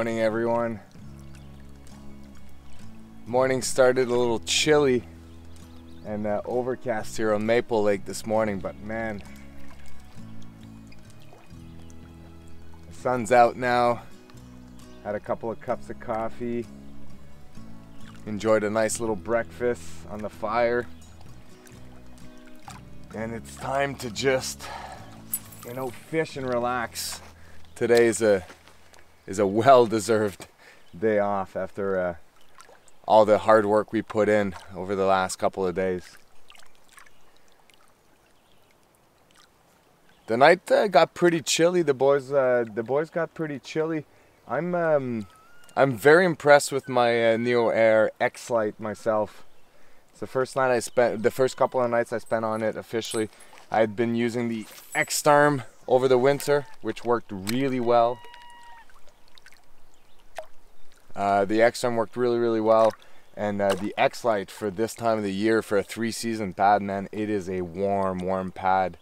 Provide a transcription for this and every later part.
morning, everyone. Morning started a little chilly and overcast here on Maple Lake this morning, but man, the sun's out now. Had a couple of cups of coffee, enjoyed a nice little breakfast on the fire, and it's time to just, fish and relax. Today is a well-deserved day off after all the hard work we put in over the last couple of days. The night got pretty chilly. The boys got pretty chilly. I'm very impressed with my Neo Air X-Lite myself. It's the first couple of nights I spent on it officially. I had been using the X-Starm over the winter, which worked really well. The X-Starm worked really well, and the X-Lite for this time of the year for a 3-season pad, man, it is a warm pad.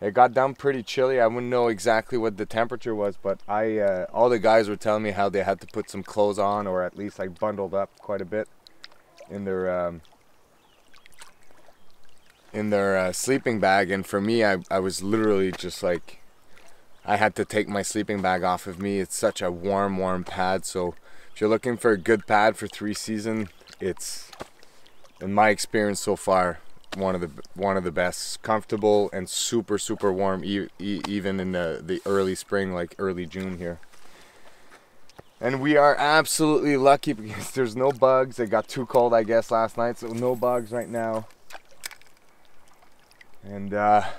It got down pretty chilly. I wouldn't know exactly what the temperature was, but all the guys were telling me how they had to put some clothes on, or at least like bundled up quite a bit in their sleeping bag. And for me, I was literally just like, I had to take my sleeping bag off of me. It's such a warm pad. So if you're looking for a good pad for 3-season, it's, in my experience so far, one of the best. Comfortable and super warm, even in the early spring, like early June here. And we are absolutely lucky because there's no bugs. It got too cold, I guess, last night, so no bugs right now. And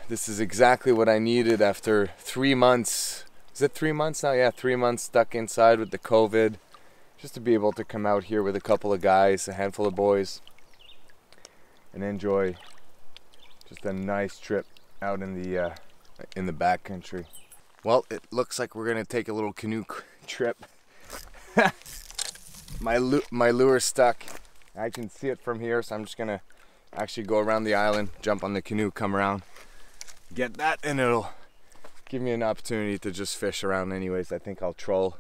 this is exactly what I needed after 3 months. Is it 3 months now? Yeah, 3 months stuck inside with the COVID. Just to be able to come out here with a couple of guys, a handful of boys, and enjoy just a nice trip out in the backcountry. Well, it looks like we're gonna take a little canoe trip. My lure's stuck. I can see it from here, so I'm just gonna actually go around the island, jump on the canoe, come around, get that, and it'll give me an opportunity to just fish around anyways. I think I'll troll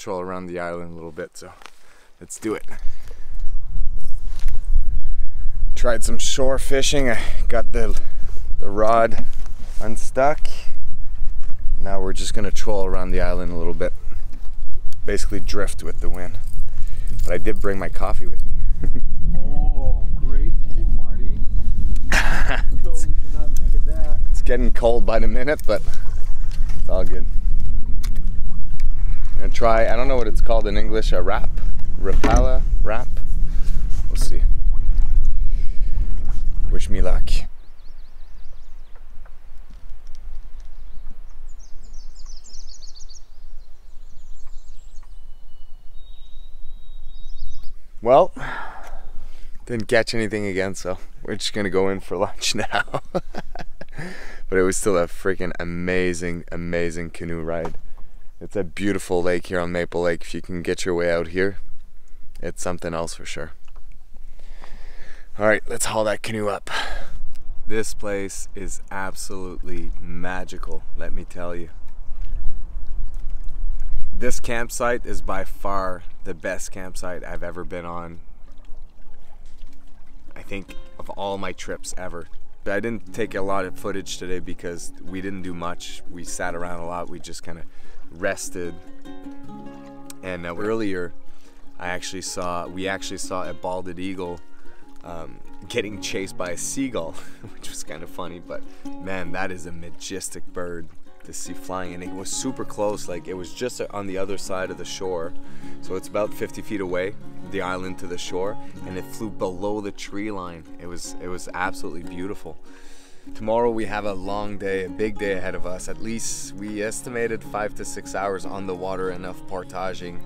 around the island a little bit, so let's do it. Tried some shore fishing. I got the rod unstuck. Now we're just gonna troll around the island a little bit. Basically drift with the wind. But I did bring my coffee with me. Oh, great move, Marty. Totally did not think of that. It's getting cold by the minute, but it's all good. I'm gonna try, I don't know what it's called in English, a wrap? Rapala? Wrap? We'll see. Wish me luck. Well, didn't catch anything again, so we're just gonna go in for lunch now. But it was still a freaking amazing canoe ride. It's a beautiful lake here on Maple Lake. If you can get your way out here, it's something else for sure. All right, let's haul that canoe up. This place is absolutely magical, let me tell you. This campsite is by far the best campsite I've ever been on, I think, of all my trips ever. I didn't take a lot of footage today because we didn't do much. We sat around a lot. We just kind of rested. And earlier, we actually saw a balded eagle getting chased by a seagull, which was kind of funny. But man, that is a majestic bird to see flying, and it was super close. Like, it was just on the other side of the shore, so it's about 50 feet away, the island to the shore, and it flew below the tree line. It was absolutely beautiful. Tomorrow we have a long day, a big day ahead of us. At least we estimated 5 to 6 hours on the water, enough portaging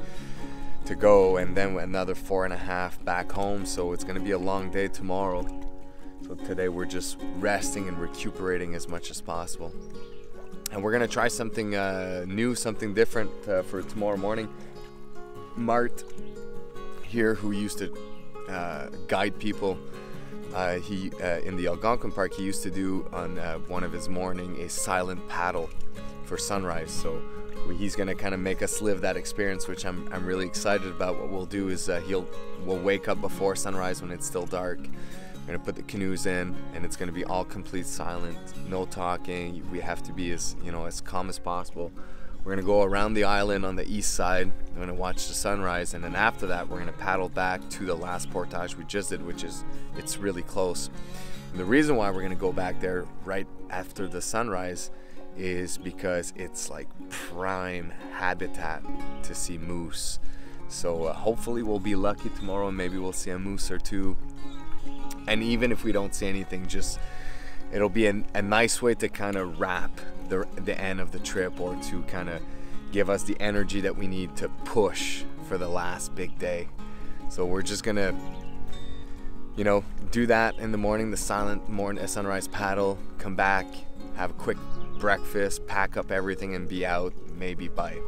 to go, and then another 4.5 back home. So it's going to be a long day tomorrow. So today we're just resting and recuperating as much as possible. And we're going to try something new, something different for tomorrow morning. Mart here, who used to guide people in the Algonquin Park, he used to do on one of his morning a silent paddle for sunrise. So he's gonna kind of make us live that experience, which I'm really excited about. What we'll do is we'll wake up before sunrise when it's still dark. We're gonna put the canoes in, and it's gonna be all complete silent, no talking. We have to be as calm as possible. We're gonna go around the island on the east side. We're gonna watch the sunrise, and then after that, we're gonna paddle back to the last portage we just did, it's really close. And the reason why we're gonna go back there right after the sunrise is because it's like prime habitat to see moose. So hopefully we'll be lucky tomorrow, and maybe we'll see a moose or two. And even if we don't see anything, it'll be a nice way to kind of wrap the end of the trip, or to kind of give us the energy that we need to push for the last big day. So we're just gonna do that in the morning, the sunrise paddle, come back, have a quick breakfast, pack up everything, and be out maybe by,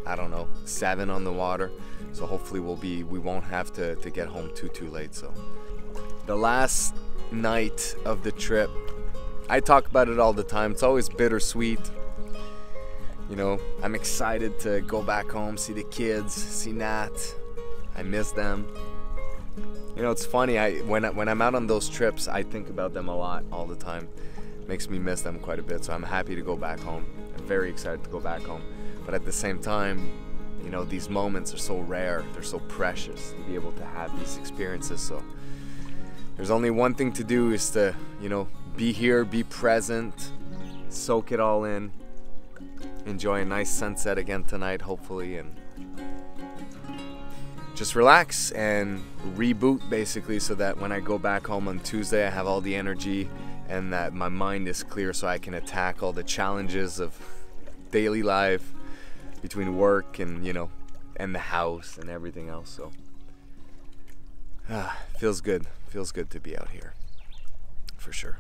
I don't know, 7 on the water. So hopefully we won't have to get home too late. So the last night of the trip, I talk about it all the time. It's always bittersweet. I'm excited to go back home, see the kids, see Nat. I miss them. It's funny, when I'm out on those trips, I think about them a lot all the time. Makes me miss them quite a bit, so I'm happy to go back home. I'm very excited to go back home. But at the same time, these moments are so rare, they're so precious to be able to have these experiences. So there's only one thing to do, is to, be here, be present, soak it all in, enjoy a nice sunset again tonight, hopefully, and just relax and reboot, basically, so that when I go back home on Tuesday, I have all the energy and that my mind is clear, so I can attack all the challenges of daily life between work and, and the house and everything else. So feels good to be out here, for sure.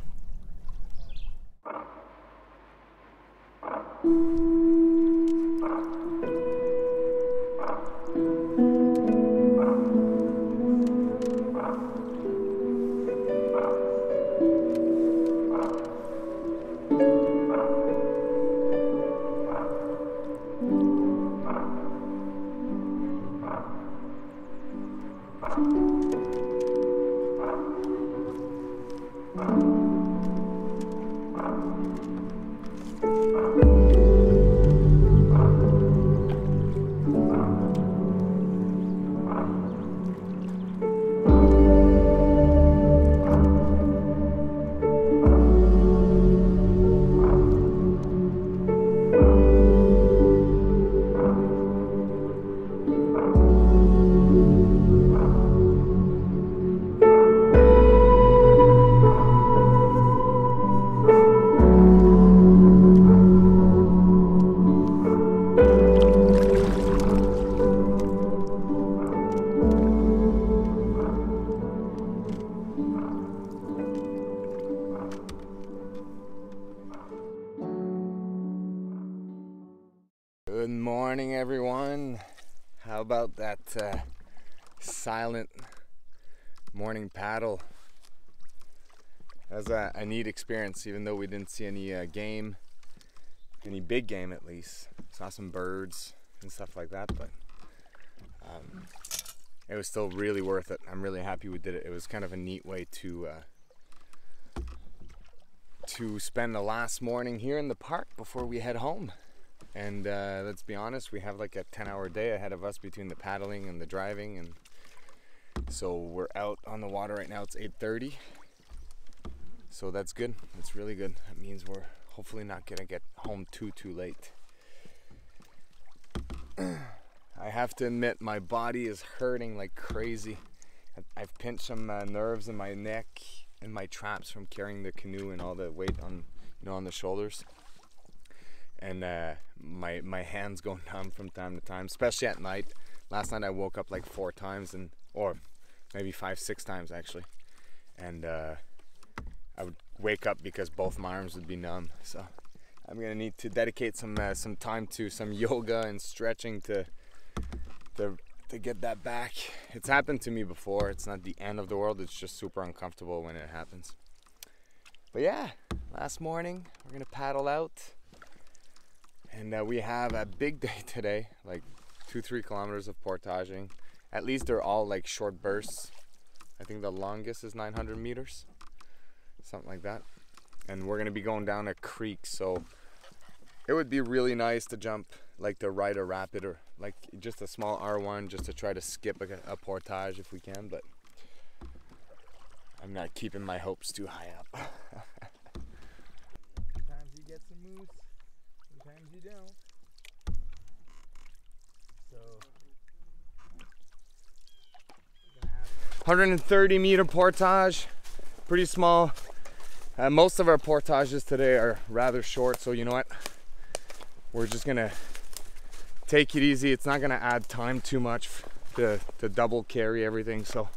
Good morning, everyone. How about that silent morning paddle? That was a neat experience, even though we didn't see any game, any big game at least. Saw some birds and stuff like that, but it was still really worth it. I'm really happy we did it. It was kind of a neat way to spend the last morning here in the park before we head home. And let's be honest, we have like a 10-hour day ahead of us between the paddling and the driving, and so we're out on the water right now. It's 8:30, so that's good. That's really good. That means we're hopefully not gonna get home too late. I have to admit, my body is hurting like crazy. I've pinched some nerves in my neck and my traps from carrying the canoe and all the weight on, on the shoulders. And my hands go numb from time to time, especially at night. Last night I woke up like 4 times, or maybe 5-6 times actually, and I would wake up because both my arms would be numb. So I'm gonna need to dedicate some time to some yoga and stretching to get that back. It's happened to me before. It's not the end of the world. It's just super uncomfortable when it happens. But yeah, last morning we're gonna paddle out. And we have a big day today, like 2-3 kilometers of portaging. At least they're all like short bursts. I think the longest is 900 meters, something like that. And we're gonna be going down a creek, so it would be really nice to jump, like to ride a rapid or like just a small R1 just to try to skip a portage if we can, but I'm not keeping my hopes too high up. Sometimes you get some moose, sometimes you don't. So 130 meter portage, pretty small. Most of our portages today are rather short, so you know what? We're just gonna take it easy. It's not gonna add time too much to double carry everything, so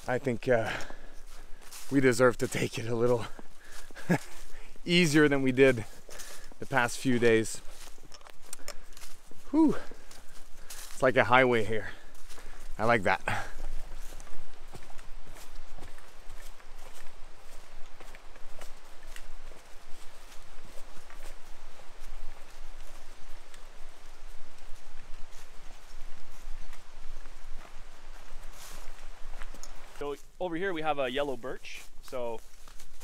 I think we deserve to take it a little easier than we did the past few days. Whew. It's like a highway here. I like that. So over here we have a yellow birch. So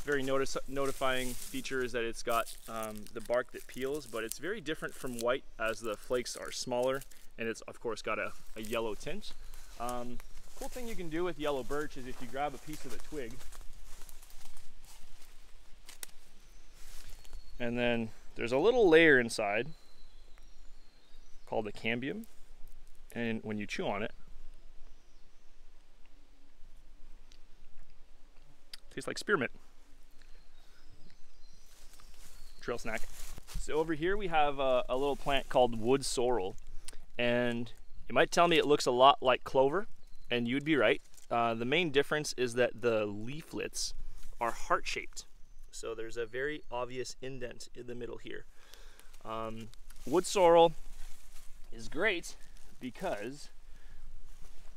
very notifying feature is that it's got the bark that peels, but it's very different from white as the flakes are smaller, and it's of course got a yellow tint. Cool thing you can do with yellow birch is if you grab a piece of the twig and then there's a little layer inside called the cambium, and when you chew on it, tastes like spearmint. Trail snack. So over here we have a little plant called wood sorrel, and you might tell me it looks a lot like clover, and you'd be right. The main difference is that the leaflets are heart-shaped, so there's a very obvious indent in the middle here. Wood sorrel is great because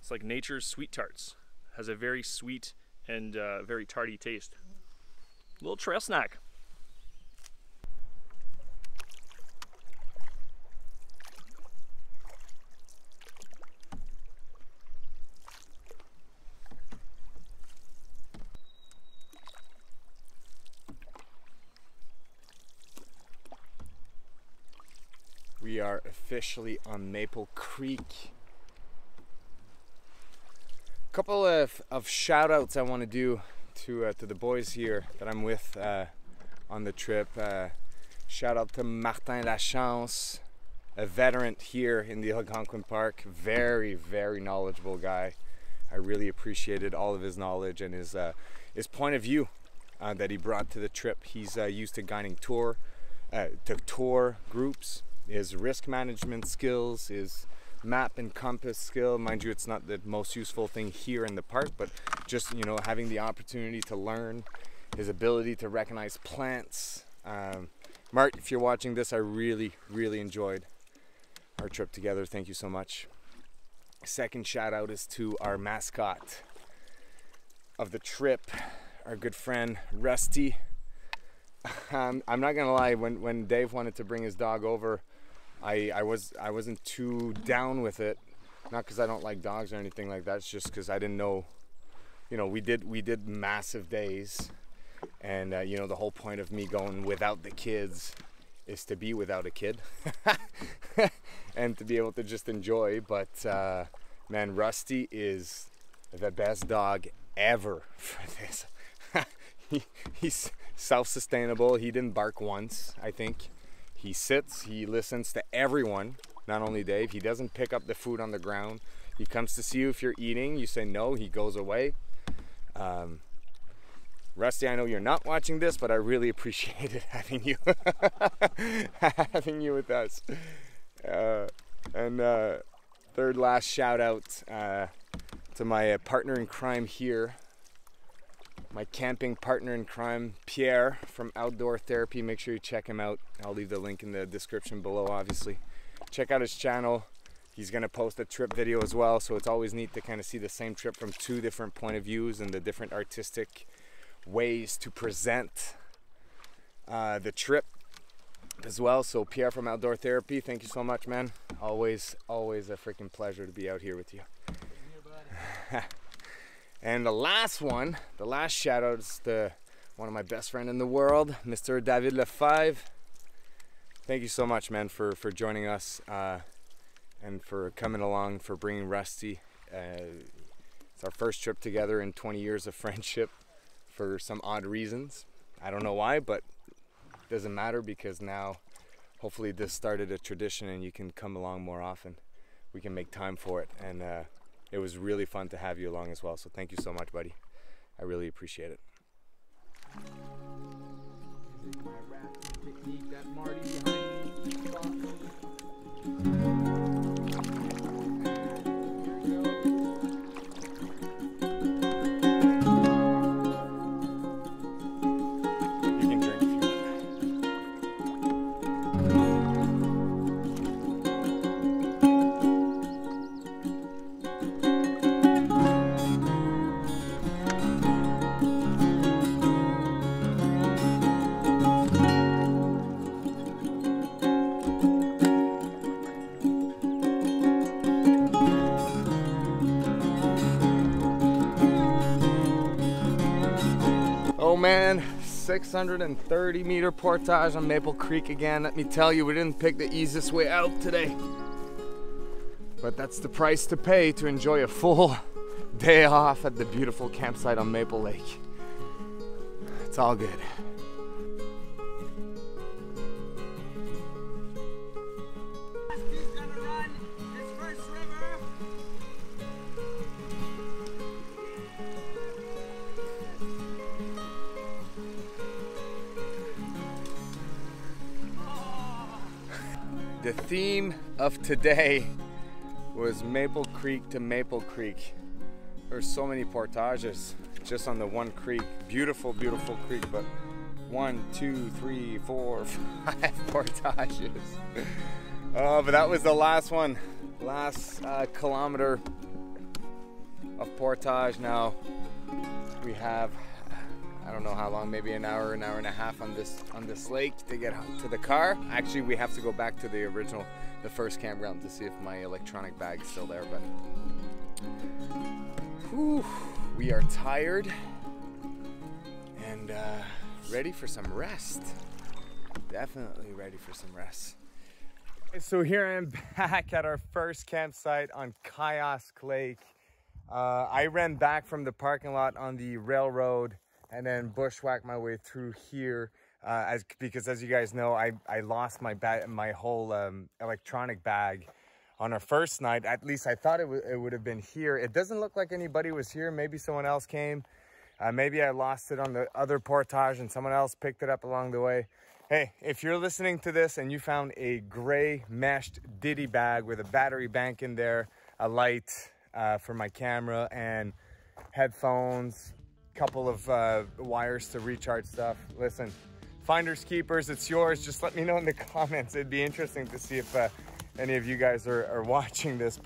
it's like nature's sweet tarts. Has a very sweet and very tarty taste. Little trail snack. We are officially on Maple Creek. Couple of shout outs I want to do to the boys here that I'm with on the trip. Shout out to Martin Lachance, a veteran here in the Algonquin Park. Very, very knowledgeable guy. I really appreciated all of his knowledge and his point of view that he brought to the trip. He's used to guiding tour groups, his risk management skills, his map and compass skill. Mind you, it's not the most useful thing here in the park, but just, you know, having the opportunity to learn, his ability to recognize plants. Mart, if you're watching this, I really, really enjoyed our trip together. Thank you so much. Second shout out is to our mascot of the trip, our good friend Rusty. I'm not gonna lie, when Dave wanted to bring his dog over, I wasn't too down with it. Not because I don't like dogs or anything like that. It's just because I didn't know. You know, we did massive days, and you know, the whole point of me going without the kids is to be without a kid and to be able to just enjoy. But man, Rusty is the best dog ever for this. He's self-sustainable. He didn't bark once, I think. He sits, he listens to everyone, not only Dave. He doesn't pick up the food on the ground. He comes to see you if you're eating. You say no, he goes away. Rusty, I know you're not watching this, but I really appreciated having you having you with us. And third last shout out to my partner in crime here, my camping partner in crime, Pierre from Outdoor Therapy. Make sure you check him out. I'll leave the link in the description below, obviously. Check out his channel. He's gonna post a trip video as well, so it's always neat to kind of see the same trip from two different point of views and the different artistic ways to present the trip. as well. So Pierre from Outdoor Therapy, thank you so much, man. Always a freaking pleasure to be out here with you. And the last shout out is one of my best friend in the world, Mr. David Lefebvre. Thank you so much, man, for joining us and for coming along, for bringing Rusty. It's our first trip together in 20 years of friendship for some odd reasons. I don't know why, but it doesn't matter, because now hopefully this started a tradition and you can come along more often. We can make time for it, and it was really fun to have you along as well. So thank you so much, buddy. I really appreciate it. My rafting technique, got Marty behind me, spot me. You can drink if you want. Oh man, 630 meter portage on Maple Creek again. Let me tell you, we didn't pick the easiest way out today. But that's the price to pay to enjoy a full day off at the beautiful campsite on Maple Lake. It's all good. He's gonna run his first river. The theme of today was Maple Creek to Maple Creek. There's so many portages just on the one creek. Beautiful, beautiful creek, but 1, 2, 3, 4, 5 portages. Oh, but that was the last one. Last kilometer of portage. Now we have, I don't know how long, maybe an hour and a half on this lake to get to the car. Actually, we have to go back to the first campground to see if my electronic bag is still there, but whew, we are tired and ready for some rest. Definitely ready for some rest. So here I am back at our first campsite on Kiosk Lake. I ran back from the parking lot on the railroad and then bushwhacked my way through here because as you guys know, I lost my whole electronic bag on our first night. At least I thought it would have been here. It doesn't look like anybody was here. Maybe someone else came. Maybe I lost it on the other portage and someone else picked it up along the way. Hey, if you're listening to this and you found a gray meshed ditty bag with a battery bank in there, a light for my camera, and headphones, couple of wires to recharge stuff. Listen, finders keepers, it's yours. Just let me know in the comments. It'd be interesting to see if any of you guys are watching this.